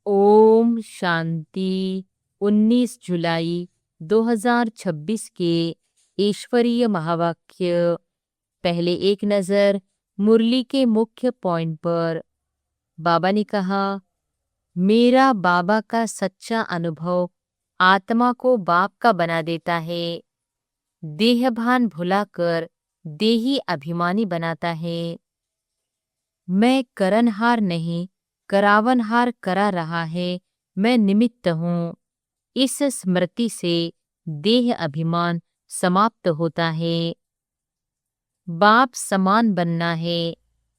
ओम शांति। 19 जुलाई 2026 के ईश्वरीय महावाक्य। पहले एक नज़र मुरली के मुख्य पॉइंट पर। बाबा ने कहा, मेरा बाबा का सच्चा अनुभव आत्मा को बाप का बना देता है। देहभान भुलाकर देही अभिमानी बनाता है। मैं करनहार नहीं, करावनहार करा रहा है, मैं निमित्त हूँ। इस स्मृति से देह अभिमान समाप्त होता है। बाप समान बनना है,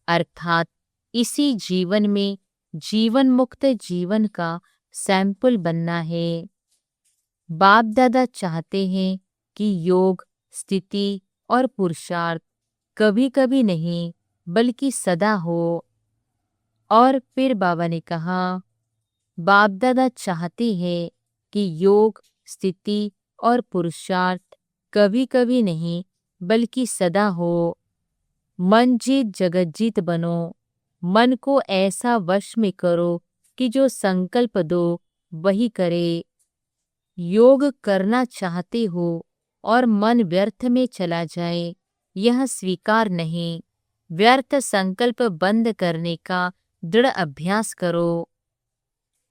अर्थात इसी जीवन में जीवन मुक्त जीवन का सैंपल बनना है। बाप दादा चाहते हैं कि योग, स्थिति और पुरुषार्थ कभी कभी नहीं बल्कि सदा हो। और फिर बाबा ने कहा, बाप दादा चाहते हैं कि योग, स्थिति और पुरुषार्थ कभी कभी नहीं बल्कि सदा हो। मन जीत जगत जीत बनो। मन को ऐसा वश में करो कि जो संकल्प दो वही करे। योग करना चाहते हो और मन व्यर्थ में चला जाए, यह स्वीकार नहीं। व्यर्थ संकल्प बंद करने का दृढ़ अभ्यास करो।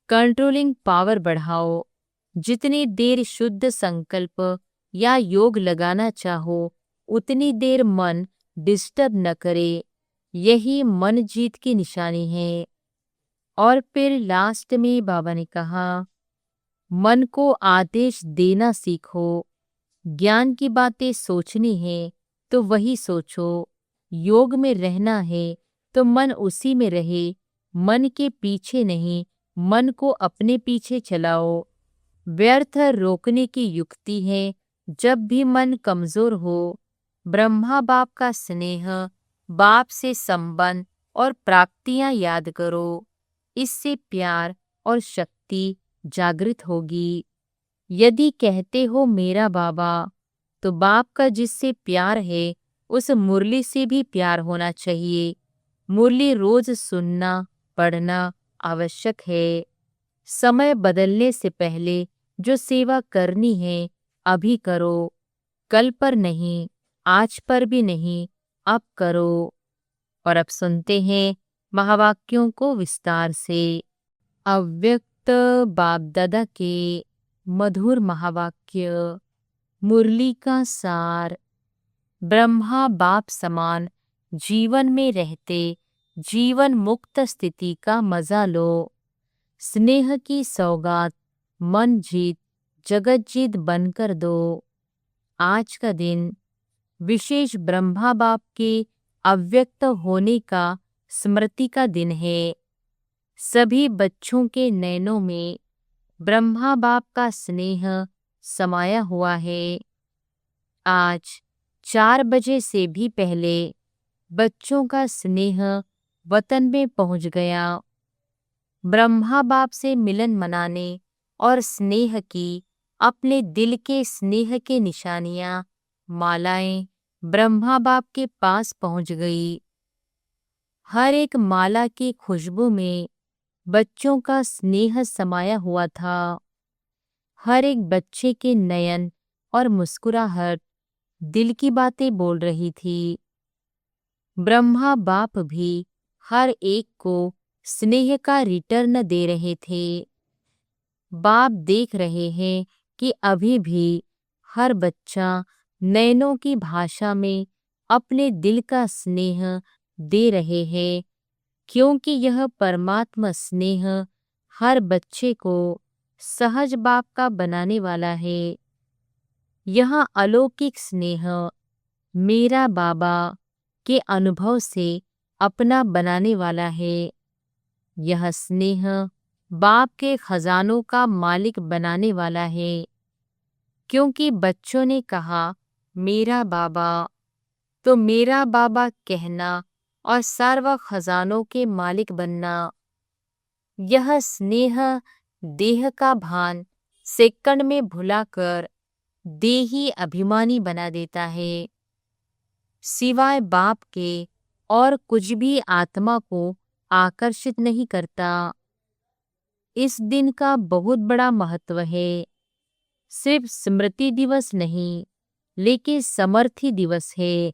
कंट्रोलिंग पावर बढ़ाओ। जितनी देर शुद्ध संकल्प या योग लगाना चाहो उतनी देर मन डिस्टर्ब न करे। यही मन जीत की निशानी है। और फिर लास्ट में बाबा ने कहा, मन को आदेश देना सीखो। ज्ञान की बातें सोचनी है तो वही सोचो। योग में रहना है तो मन उसी में रहे। मन के पीछे नहीं, मन को अपने पीछे चलाओ। व्यर्थ रोकने की युक्ति है जब भी मन कमजोर हो। ब्रह्मा बाप का स्नेह, बाप से संबंध और प्राप्तियां याद करो। इससे प्यार और शक्ति जागृत होगी। यदि कहते हो मेरा बाबा, तो बाप का जिससे प्यार है उस मुरली से भी प्यार होना चाहिए। मुरली रोज सुनना पढ़ना आवश्यक है। समय बदलने से पहले जो सेवा करनी है अभी करो। कल पर नहीं, आज पर भी नहीं, अब करो। और अब सुनते हैं महावाक्यों को विस्तार से। अव्यक्त बाप दादा के मधुर महावाक्य। मुरली का सार। ब्रह्मा बाप समान जीवन में रहते जीवन मुक्त स्थिति का मजा लो। स्नेह की सौगात मन जीत जगत जीत बनकर दो। आज का दिन विशेष ब्रह्मा बाप के अव्यक्त होने का स्मृति का दिन है। सभी बच्चों के नैनों में ब्रह्मा बाप का स्नेह समाया हुआ है। आज 4 बजे से भी पहले बच्चों का स्नेह वतन में पहुंच गया। ब्रह्मा बाप से मिलन मनाने और स्नेह की अपने दिल के स्नेह के निशानियां, मालाएं ब्रह्मा बाप के पास पहुंच गई। हर एक माला की खुशबू में बच्चों का स्नेह समाया हुआ था। हर एक बच्चे के नयन और मुस्कुराहट दिल की बातें बोल रही थी। ब्रह्मा बाप भी हर एक को स्नेह का रिटर्न दे रहे थे। बाप देख रहे हैं कि अभी भी हर बच्चा नैनों की भाषा में अपने दिल का स्नेह दे रहे हैं, क्योंकि यह परमात्मा स्नेह हर बच्चे को सहज बाप का बनाने वाला है। यह अलौकिक स्नेह मेरा बाबा के अनुभव से अपना बनाने वाला है। यह स्नेह बाप के खजानों का मालिक बनाने वाला है, क्योंकि बच्चों ने कहा मेरा बाबा, तो मेरा बाबा कहना और सर्व खजानों के मालिक बनना। यह स्नेह देह का भान सेकंड में भुलाकर देही अभिमानी बना देता है। सिवाय बाप के और कुछ भी आत्मा को आकर्षित नहीं करता। इस दिन का बहुत बड़ा महत्व है। सिर्फ स्मृति दिवस नहीं, लेकिन समर्थी दिवस है,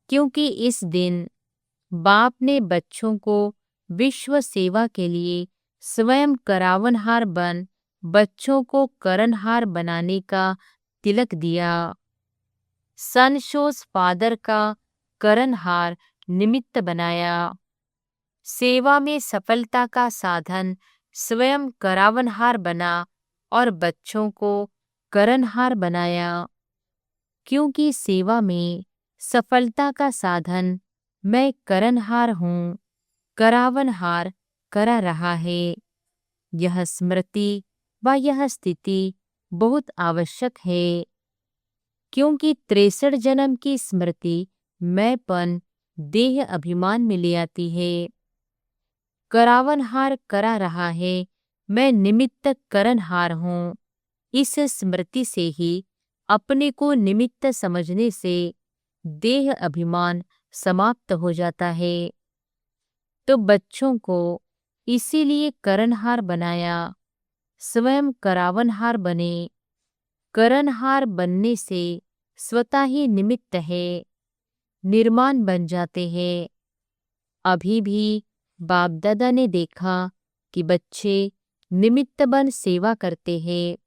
क्योंकि इस दिन बाप ने बच्चों को विश्व सेवा के लिए स्वयं करावनहार बन बच्चों को करनहार बनाने का तिलक दिया। सन शोज फादर का करनहार निमित्त बनाया। सेवा में सफलता का साधन स्वयं करावनहार बना और बच्चों को करनहार बनाया, क्योंकि सेवा में सफलता का साधन मैं करनहार हूँ, करावनहार करा रहा है। यह स्मृति व यह स्थिति बहुत आवश्यक है, क्योंकि 63 जन्म की स्मृति मैंपन देह अभिमान में ले आती है। करावनहार करा रहा है, मैं निमित्त करनहार हूँ। इस स्मृति से ही अपने को निमित्त समझने से देह अभिमान समाप्त हो जाता है। तो बच्चों को इसीलिए करनहार बनाया, स्वयं करावनहार बने। करनहार बनने से स्वतः ही निमित्त है, निर्माण बन जाते हैं। अभी भी बाप दादा ने देखा कि बच्चे निमित्त बन सेवा करते हैं,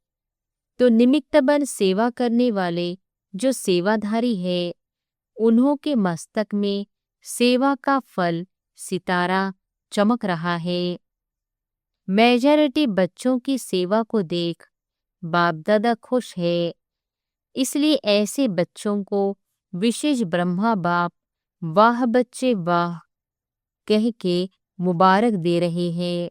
तो निमित्त बन सेवा करने वाले जो सेवाधारी है, उन्हों के मस्तक में सेवा का फल सितारा चमक रहा है। मेजॉरिटी बच्चों की सेवा को देख बाप दादा खुश है, इसलिए ऐसे बच्चों को विशेष ब्रह्मा बाप वाह बच्चे वाह कह के मुबारक दे रहे हैं।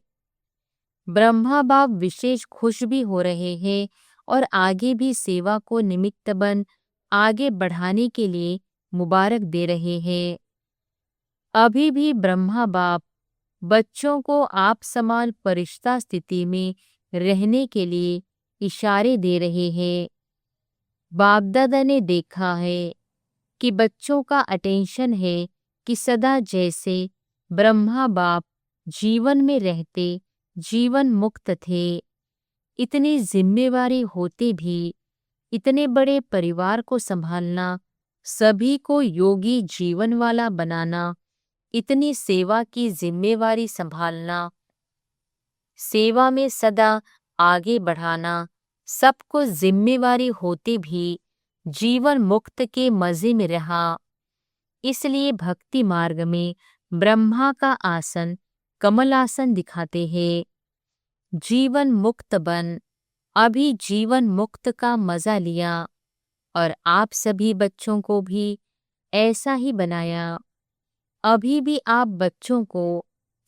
ब्रह्मा बाप विशेष खुश भी हो रहे हैं और आगे भी सेवा को निमित्त बन आगे बढ़ाने के लिए मुबारक दे रहे हैं। अभी भी ब्रह्मा बाप बच्चों को आप समान फरिश्ता स्थिति में रहने के लिए इशारे दे रहे हैं। बाप दादा ने देखा है कि बच्चों का अटेंशन है कि सदा जैसे ब्रह्मा बाप जीवन में रहते जीवन मुक्त थे, इतनी जिम्मेवारी होते भी इतने बड़े परिवार को संभालना, सभी को योगी जीवन वाला बनाना, इतनी सेवा की जिम्मेवारी संभालना, सेवा में सदा आगे बढ़ाना, सबको जिम्मेवारी होते भी जीवन मुक्त के मजे में रहा। इसलिए भक्ति मार्ग में ब्रह्मा का आसन कमल आसन दिखाते हैं। जीवन मुक्त बन अभी जीवन मुक्त का मजा लिया और आप सभी बच्चों को भी ऐसा ही बनाया। अभी भी आप बच्चों को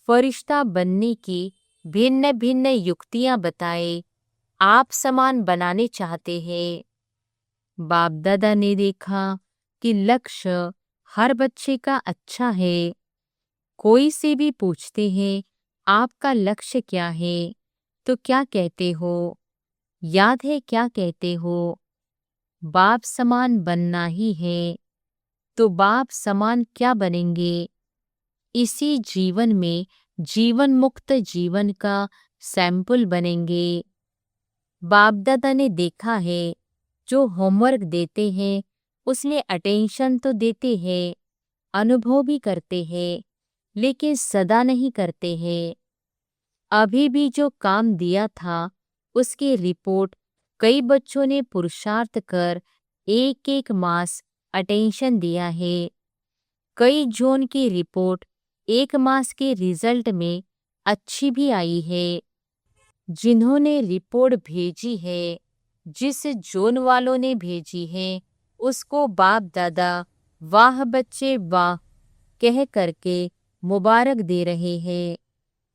फरिश्ता बनने की भिन्न भिन्न युक्तियां बताए आप समान बनाने चाहते हैं। बाप दादा ने देखा कि लक्ष्य हर बच्चे का अच्छा है। कोई से भी पूछते हैं आपका लक्ष्य क्या है, तो क्या कहते हो? याद है क्या कहते हो? बाप समान बनना ही है। तो बाप समान क्या बनेंगे? इसी जीवन में जीवन मुक्त जीवन का सैंपल बनेंगे। बाप दादा ने देखा है जो होमवर्क देते हैं उसमें अटेंशन तो देते हैं, अनुभव भी करते हैं, लेकिन सदा नहीं करते हैं। अभी भी जो काम दिया था उसकी रिपोर्ट कई बच्चों ने पुरुषार्थ कर एक एक मास अटेंशन दिया है। कई जोन की रिपोर्ट एक मास के रिजल्ट में अच्छी भी आई है। जिन्होंने रिपोर्ट भेजी है, जिस जोन वालों ने भेजी है, उसको बाप दादा वाह बच्चे वाह कह करके मुबारक दे रहे हैं।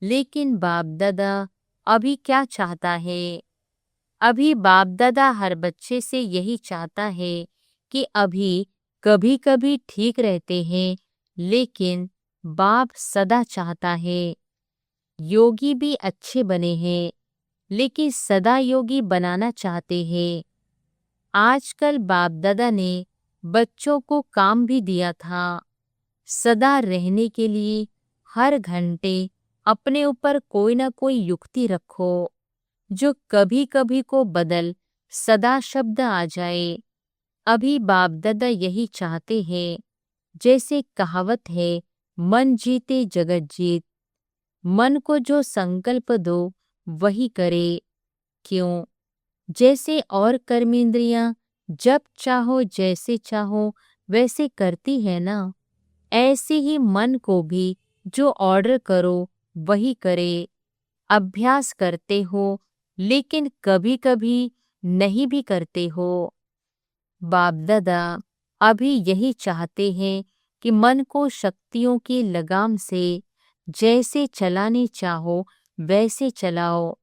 लेकिन बाप दादा अभी क्या चाहता है? अभी बाप दादा हर बच्चे से यही चाहता है कि अभी कभी कभी ठीक रहते हैं, लेकिन बाप सदा चाहता है योगी भी अच्छे बने हैं, लेकिन सदा योगी बनाना चाहते हैं। आजकल बाप दादा ने बच्चों को काम भी दिया था, सदा रहने के लिए हर घंटे अपने ऊपर कोई ना कोई युक्ति रखो जो कभी कभी को बदल सदा शब्द आ जाए। अभी बाप दादा यही चाहते हैं। जैसे कहावत है, मन जीते जगत जीत। मन को जो संकल्प दो वही करे। क्यों? जैसे और कर्मेंद्रियां जब चाहो जैसे चाहो वैसे करती है ना, ऐसे ही मन को भी जो ऑर्डर करो वही करे। अभ्यास करते हो लेकिन कभी कभी नहीं भी करते हो। बाप दादा अभी यही चाहते हैं कि मन को शक्तियों की लगाम से जैसे चलाने चाहो वैसे चलाओ।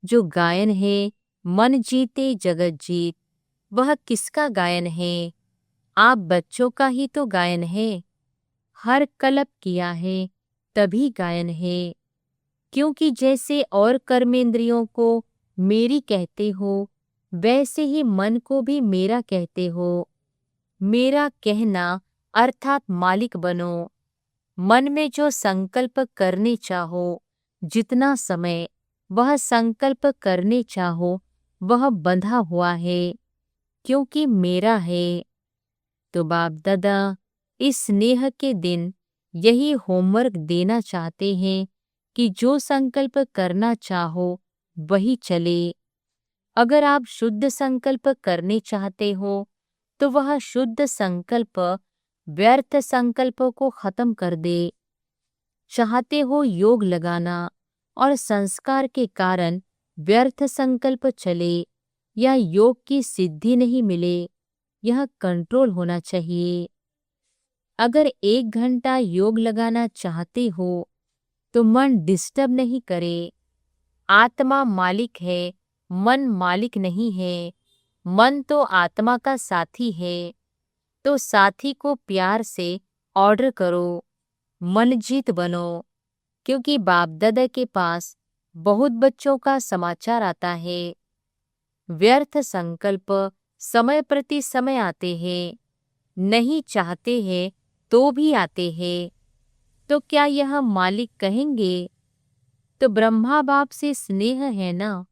जो गायन है, मन जीते जगत जीत, वह किसका गायन है? आप बच्चों का ही तो गायन है। हर कल्प किया है तभी गायन है। क्योंकि जैसे और कर्मेंद्रियों को मेरी कहते हो, वैसे ही मन को भी मेरा कहते हो। मेरा कहना अर्थात मालिक बनो। मन में जो संकल्प करने चाहो, जितना समय वह संकल्प करने चाहो, वह बंधा हुआ है, क्योंकि मेरा है। तो बाप दादा इस स्नेह के दिन यही होमवर्क देना चाहते हैं कि जो संकल्प करना चाहो वही चले। अगर आप शुद्ध संकल्प करने चाहते हो तो वह शुद्ध संकल्प व्यर्थ संकल्पों को खत्म कर दे। चाहते हो योग लगाना और संस्कार के कारण व्यर्थ संकल्प चले या योग की सिद्धि नहीं मिले, यह कंट्रोल होना चाहिए। अगर 1 घंटा योग लगाना चाहते हो तो मन डिस्टर्ब नहीं करे। आत्मा मालिक है, मन मालिक नहीं है। मन तो आत्मा का साथी है, तो साथी को प्यार से ऑर्डर करो, मन जीत बनो। क्योंकि बाप दादा के पास बहुत बच्चों का समाचार आता है। व्यर्थ संकल्प समय प्रति समय आते हैं, नहीं चाहते हैं तो भी आते हैं। तो क्या यह मालिक कहेंगे? तो ब्रह्मा बाप से स्नेह है ना,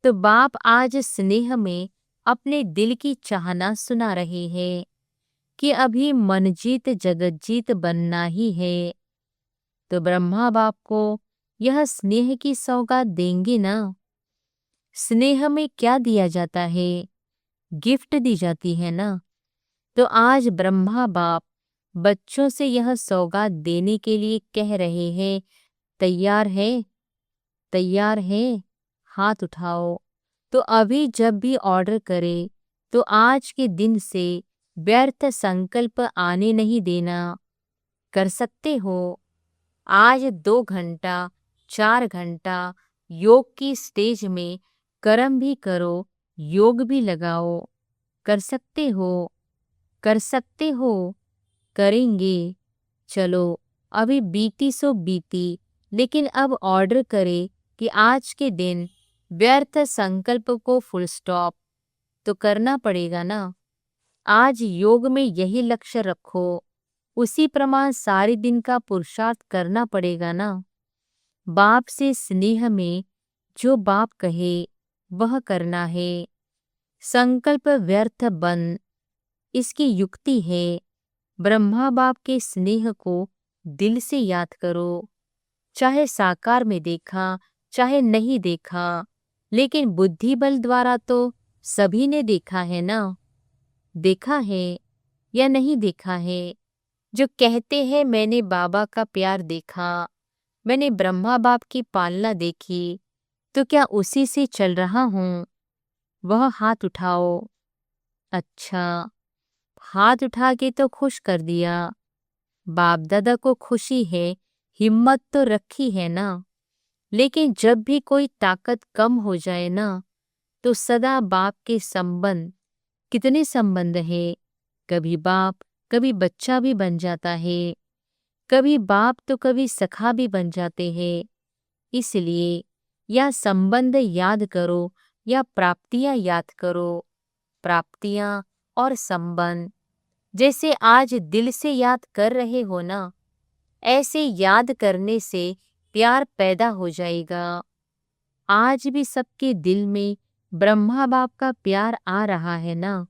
तो बाप आज स्नेह में अपने दिल की चाहना सुना रहे हैं कि अभी मन जीत जगत जीत बनना ही है। तो ब्रह्मा बाप को यह स्नेह की सौगात देंगे ना। स्नेह में क्या दिया जाता है? गिफ्ट दी जाती है ना। तो आज ब्रह्मा बाप बच्चों से यह सौगात देने के लिए कह रहे हैं, तैयार है? तैयार है? हाथ उठाओ। तो अभी जब भी ऑर्डर करे तो आज के दिन से व्यर्थ संकल्प आने नहीं देना। कर सकते हो? आज 2 घंटा 4 घंटा योग की स्टेज में कर्म भी करो, योग भी लगाओ। कर सकते हो? कर सकते हो? करेंगे। चलो, अभी बीती सो बीती, लेकिन अब ऑर्डर करे कि आज के दिन व्यर्थ संकल्प को फुल स्टॉप तो करना पड़ेगा ना। आज योग में यही लक्ष्य रखो, उसी प्रमाण सारे दिन का पुरुषार्थ करना पड़ेगा ना। बाप से स्नेह में जो बाप कहे वह करना है। संकल्प व्यर्थ बन, इसकी युक्ति है। ब्रह्मा बाप के स्नेह को दिल से याद करो। चाहे साकार में देखा चाहे नहीं देखा, लेकिन बुद्धि बल द्वारा तो सभी ने देखा है ना। देखा है या नहीं देखा है? जो कहते हैं मैंने बाबा का प्यार देखा, मैंने ब्रह्मा बाप की पालना देखी, तो क्या उसी से चल रहा हूँ? वह हाथ उठाओ। अच्छा, हाथ उठा के तो खुश कर दिया। बाप दादा को खुशी है, हिम्मत तो रखी है ना। लेकिन जब भी कोई ताकत कम हो जाए ना, तो सदा बाप के संबंध, कितने संबंध है, कभी बाप कभी बच्चा भी बन जाता है, कभी बाप तो कभी सखा भी बन जाते हैं। इसलिए या संबंध याद करो या प्राप्तियां याद करो। प्राप्तियां और संबंध जैसे आज दिल से याद कर रहे हो ना, ऐसे याद करने से प्यार पैदा हो जाएगा। आज भी सबके दिल में ब्रह्मा बाप का प्यार आ रहा है ना।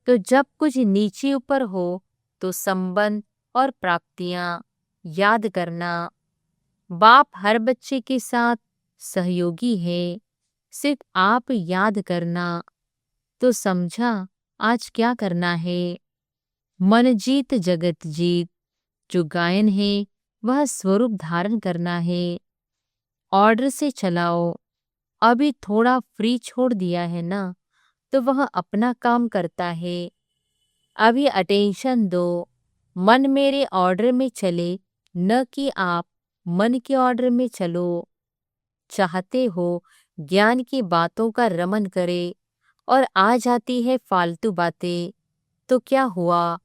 तो जब कुछ नीचे ऊपर हो तो संबंध और प्राप्तियां याद करना। बाप हर बच्चे के साथ सहयोगी है, सिर्फ आप याद करना। तो समझा आज क्या करना है। मन जीत जगत जीत जो गायन है वह स्वरूप धारण करना है। ऑर्डर से चलाओ। अभी थोड़ा फ्री छोड़ दिया है ना, तो वह अपना काम करता है। अभी अटेंशन दो। मन मेरे ऑर्डर में चले, न कि आप मन के ऑर्डर में चलो। चाहते हो ज्ञान की बातों का रमन करे और आ जाती है फालतू बातें, तो क्या हुआ।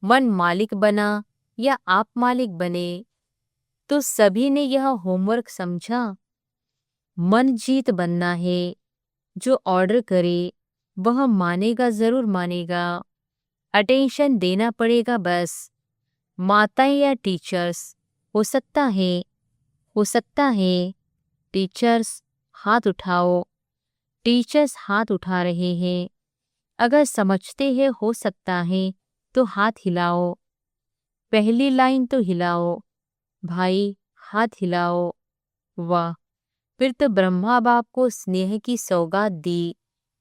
मन मालिक बना या आप मालिक बने। तो सभी ने यह होमवर्क समझा। मन जीत बनना है। जो ऑर्डर करे वह मानेगा, जरूर मानेगा। अटेंशन देना पड़ेगा बस। माताएं या टीचर्स, हो सकता है, हो सकता है। टीचर्स हाथ उठाओ। टीचर्स हाथ उठा रहे हैं। अगर समझते हैं हो सकता है तो हाथ हिलाओ। पहली लाइन तो हिलाओ। भाई हाथ हिलाओ। वाह, फिर तो ब्रह्मा बाप को स्नेह की सौगात दी।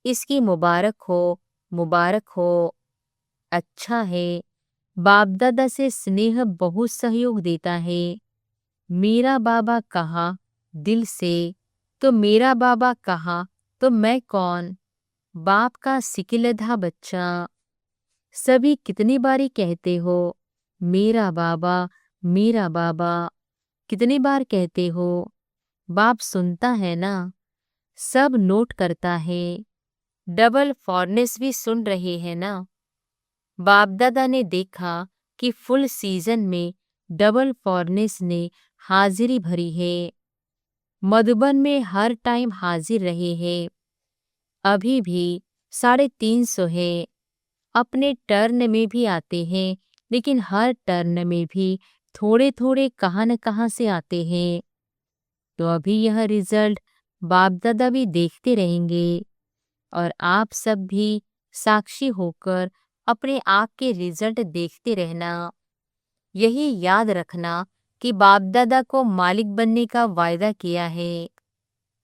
इसकी मुबारक हो, मुबारक हो। अच्छा है, बाप दादा से स्नेह बहुत सहयोग देता है। मेरा बाबा कहा दिल से, तो मेरा बाबा कहा तो मैं कौन। बाप का सिकिलधा बच्चा। सभी कितनी बारी कहते हो मेरा बाबा, मेरा बाबा। कितनी बार कहते हो। बाप सुनता है ना, सब नोट करता है। डबल फॉरनेस भी सुन रहे हैं ना। बाप दादा ने देखा कि फुल सीजन में डबल फॉरनेस ने हाजिरी भरी है। मधुबन में हर टाइम हाजिर रहे हैं। अभी भी 350 है। अपने टर्न में भी आते हैं, लेकिन हर टर्न में भी थोड़े थोड़े कहाँ न कहाँ से आते हैं। तो अभी यह रिजल्ट बाप दादा भी देखते रहेंगे और आप सब भी साक्षी होकर अपने आप के रिजल्ट देखते रहना। यही याद रखना कि बाप दादा को मालिक बनने का वायदा किया है।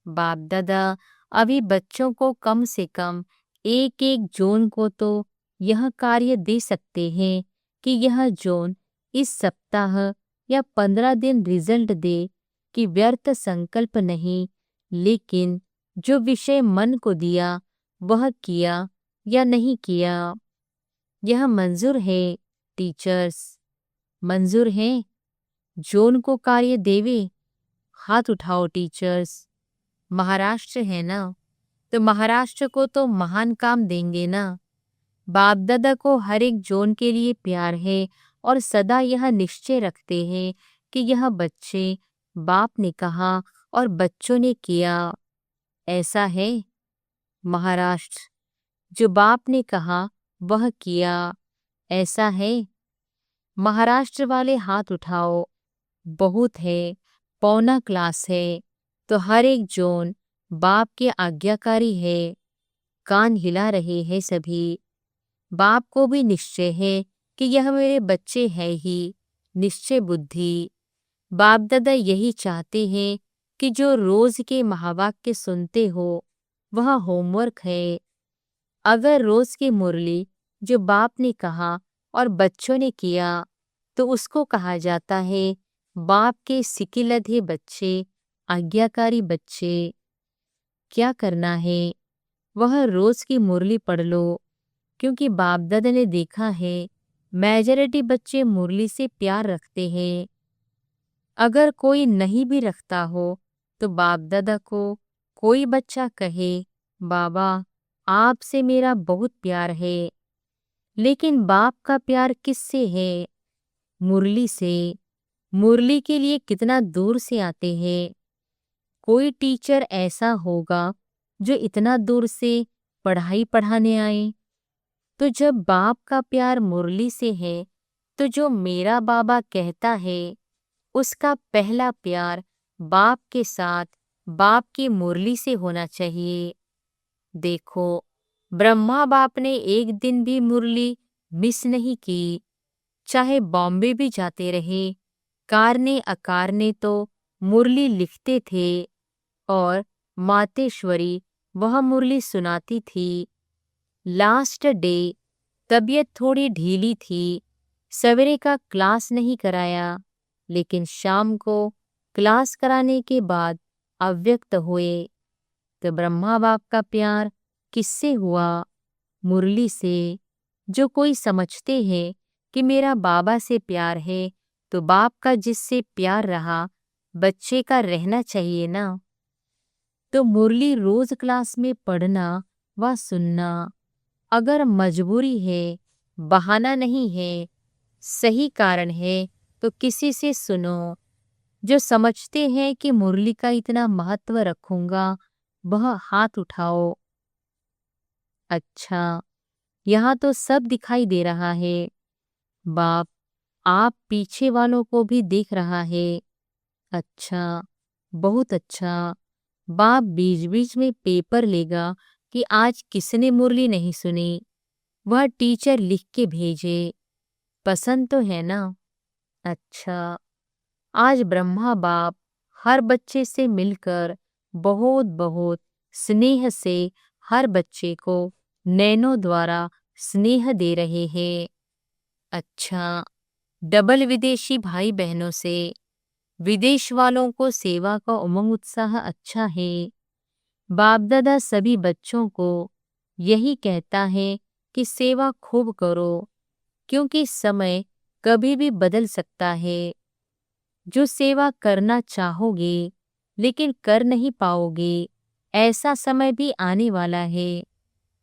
बाप दादा अभी बच्चों को कम से कम एक एक जोन को तो यह कार्य दे सकते हैं कि यह जोन इस सप्ताह या 15 दिन रिजल्ट दे, कि व्यर्थ संकल्प नहीं, लेकिन जो विषय मन को दिया वह किया या नहीं किया। यह मंजूर है टीचर्स, मंजूर है। जोन को कार्य देवे। हाथ उठाओ टीचर्स। महाराष्ट्र है ना, तो महाराष्ट्र को तो महान काम देंगे ना। बाप दादा को हर एक जोन के लिए प्यार है और सदा यह निश्चय रखते हैं कि यह बच्चे, बाप ने कहा और बच्चों ने किया। ऐसा है महाराष्ट्र, जो बाप ने कहा वह किया। ऐसा है महाराष्ट्र वाले, हाथ उठाओ। बहुत है, पौना क्लास है, तो हर एक जोन बाप के आज्ञाकारी है। कान हिला रहे हैं सभी। बाप को भी निश्चय है कि यह मेरे बच्चे हैं ही, निश्चय बुद्धि। बाप दादा यही चाहते हैं कि जो रोज के महावाक्य सुनते हो वह होमवर्क है। अगर रोज की मुरली जो बाप ने कहा और बच्चों ने किया, तो उसको कहा जाता है बाप के सिकिलधे बच्चे, आज्ञाकारी बच्चे। क्या करना है, वह रोज की मुरली पढ़ लो, क्योंकि बाप दादा ने देखा है मेजॉरिटी बच्चे मुरली से प्यार रखते हैं। अगर कोई नहीं भी रखता हो तो बाप दादा को कोई बच्चा कहे बाबा आपसे मेरा बहुत प्यार है, लेकिन बाप का प्यार किससे है। मुरली से। मुरली के लिए कितना दूर से आते हैं। कोई टीचर ऐसा होगा जो इतना दूर से पढ़ाई पढ़ाने आए। तो जब बाप का प्यार मुरली से है, तो जो मेरा बाबा कहता है उसका पहला प्यार बाप के साथ बाप की मुरली से होना चाहिए। देखो, ब्रह्मा बाप ने एक दिन भी मुरली मिस नहीं की, चाहे बॉम्बे भी जाते रहे, कारने अकारने तो मुरली लिखते थे और मातेश्वरी वह मुरली सुनाती थी। लास्ट डे तबीयत थोड़ी ढीली थी, सवेरे का क्लास नहीं कराया, लेकिन शाम को क्लास कराने के बाद अव्यक्त हुए। तो ब्रह्मा बाप का प्यार किससे हुआ? मुरली से। जो कोई समझते हैं कि मेरा बाबा से प्यार है, तो बाप का जिससे प्यार रहा, बच्चे का रहना चाहिए ना। तो मुरली रोज क्लास में पढ़ना व सुनना। अगर मजबूरी है, बहाना नहीं है, सही कारण है, तो किसी से सुनो। जो समझते हैं कि मुरली का इतना महत्व रखूंगा, वह हाथ उठाओ। अच्छा, यहाँ तो सब दिखाई दे रहा है। बाप आप पीछे वालों को भी देख रहा है। अच्छा, बहुत अच्छा। बाप बीच बीच में पेपर लेगा कि आज किसने मुरली नहीं सुनी, वह टीचर लिख के भेजे। पसंद तो है ना? अच्छा, आज ब्रह्मा बाप हर बच्चे से मिलकर बहुत बहुत स्नेह से हर बच्चे को नैनों द्वारा स्नेह दे रहे हैं। अच्छा, डबल विदेशी भाई बहनों से विदेश वालों को सेवा का उमंग उत्साह अच्छा है। बाप दादा सभी बच्चों को यही कहता है कि सेवा खूब करो, क्योंकि समय कभी भी बदल सकता है। जो सेवा करना चाहोगे लेकिन कर नहीं पाओगे, ऐसा समय भी आने वाला है।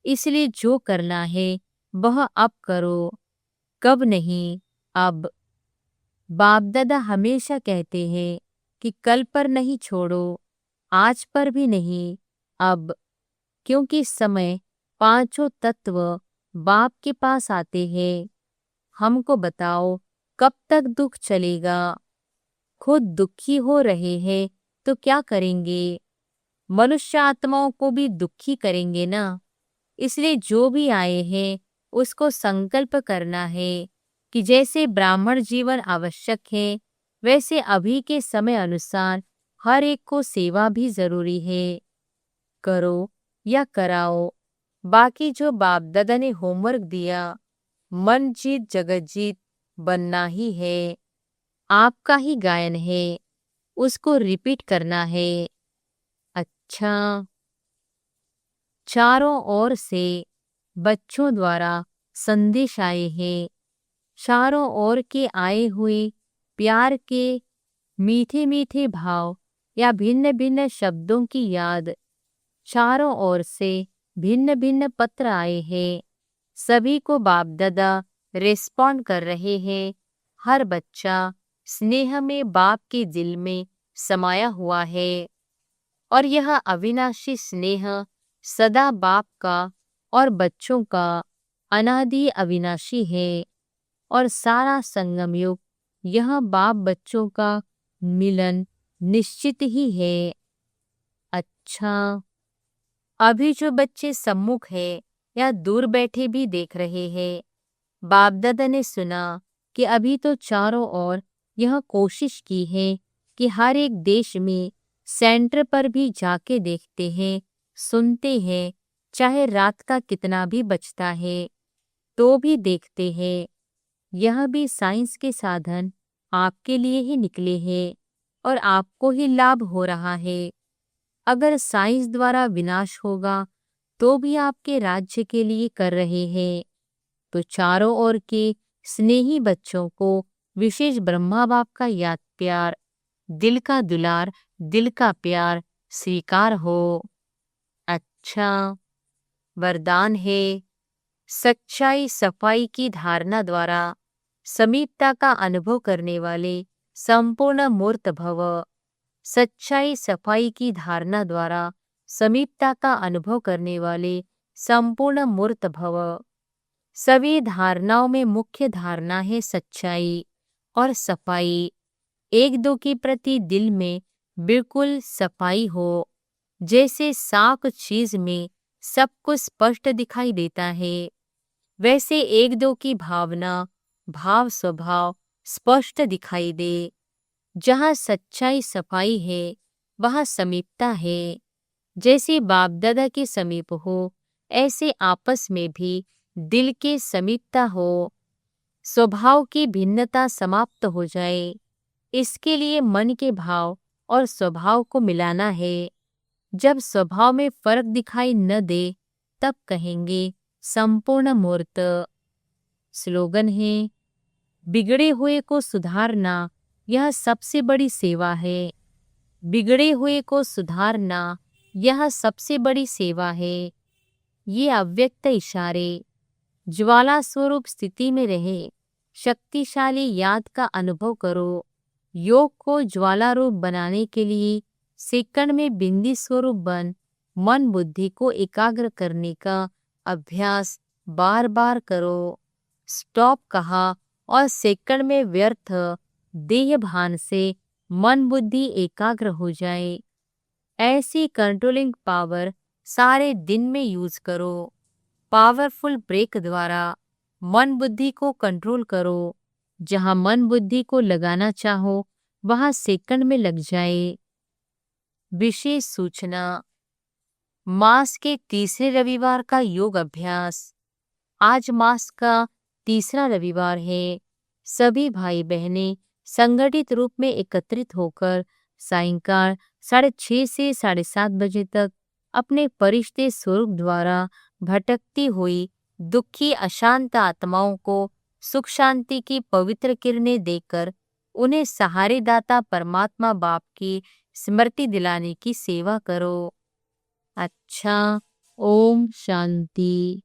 इसलिए जो करना है वह अब करो, कब नहीं, अब। बाप दादा हमेशा कहते हैं कि कल पर नहीं छोड़ो, आज पर भी नहीं, अब। क्योंकि समय पांचों तत्व बाप के पास आते हैं। हमको बताओ, कब तक दुख चलेगा? खुद दुखी हो रहे हैं तो क्या करेंगे? मनुष्य आत्माओं को भी दुखी करेंगे ना। इसलिए जो भी आए हैं उसको संकल्प करना है कि जैसे ब्राह्मण जीवन आवश्यक है, वैसे अभी के समय अनुसार हर एक को सेवा भी जरूरी है। करो या कराओ। बाकी जो बाप दादा ने होमवर्क दिया, मन जीत जगत जीत बनना ही है। आपका ही गायन है, उसको रिपीट करना है। अच्छा, चारों ओर से बच्चों द्वारा संदेश आए हैं। चारों ओर के आए हुए प्यार के मीठे मीठे भाव या भिन्न भिन्न शब्दों की याद। चारों ओर से भिन्न भिन्न पत्र आए हैं। सभी को बाप दादा रिस्पॉन्ड कर रहे हैं। हर बच्चा स्नेह में बाप के दिल में समाया हुआ है, और यह अविनाशी स्नेह सदा बाप का और बच्चों का अनादि अविनाशी है। और सारा संगम युग यह बाप बच्चों का मिलन निश्चित ही है। अच्छा, अभी जो बच्चे सम्मुख है या दूर बैठे भी देख रहे हैं, बाप दादा ने सुना कि अभी तो चारों ओर यह कोशिश की है कि हर एक देश में सेंटर पर भी जाके देखते हैं, सुनते हैं, चाहे रात का कितना भी बजता है तो भी देखते हैं। यह भी साइंस के साधन आपके लिए ही निकले हैं और आपको ही लाभ हो रहा है। अगर साइंस द्वारा विनाश होगा तो भी आपके राज्य के लिए कर रहे हैं। तो चारों ओर के स्नेही बच्चों को विशेष ब्रह्मा बाप का याद प्यार, दिल का दुलार, दिल का प्यार स्वीकार हो। अच्छा, वरदान है सच्चाई सफाई की धारणा द्वारा समीपता का अनुभव करने वाले संपूर्ण मूर्त भव। सच्चाई सफाई की धारणा द्वारा समीपता का अनुभव करने वाले संपूर्ण मूर्त भव। सभी धारणाओं में मुख्य धारणा है सच्चाई और सफाई। एक दो के प्रति दिल में बिल्कुल सफाई हो, जैसे साफ चीज में सब कुछ स्पष्ट दिखाई देता है, वैसे एक दो की भावना, भाव स्वभाव स्पष्ट दिखाई दे। जहाँ सच्चाई सफाई है, वहाँ समीपता है। जैसे बाप दादा के समीप हो, ऐसे आपस में भी दिल के समीपता हो, स्वभाव की भिन्नता समाप्त हो जाए। इसके लिए मन के भाव और स्वभाव को मिलाना है। जब स्वभाव में फर्क दिखाई न दे, तब कहेंगे संपूर्ण मूर्त। स्लोगन है, बिगड़े हुए को सुधारना यह सबसे बड़ी सेवा है। बिगड़े हुए को सुधारना यह सबसे बड़ी सेवा है। ये अव्यक्त इशारे ज्वाला स्वरूप स्थिति में रहे, शक्तिशाली याद का अनुभव करो। योग को ज्वाला रूप बनाने के लिए सेकंड में बिंदी स्वरूप बन मन बुद्धि को एकाग्र करने का अभ्यास बार बार करो। स्टॉप कहा और सेकंड में व्यर्थ देह भान से मन बुद्धि एकाग्र हो जाए। ऐसी कंट्रोलिंग पावर सारे दिन में यूज करो। पावरफुल ब्रेक द्वारा मन बुद्धि को कंट्रोल करो। जहां मन बुद्धि को लगाना चाहो, वहां सेकंड में लग जाए। विशेष सूचना, मास के तीसरे रविवार का योग अभ्यास। आज मास का तीसरा रविवार है। सभी भाई बहनें संगठित रूप में एकत्रित होकर सायंकाल 6:30 से 7:30 बजे तक अपने परिष्ठे स्वरूप द्वारा भटकती हुई दुखी अशांत आत्माओं को सुख शांति की पवित्र किरणें देकर उन्हें सहारे दाता परमात्मा बाप की स्मृति दिलाने की सेवा करो। अच्छा, ओम शांति।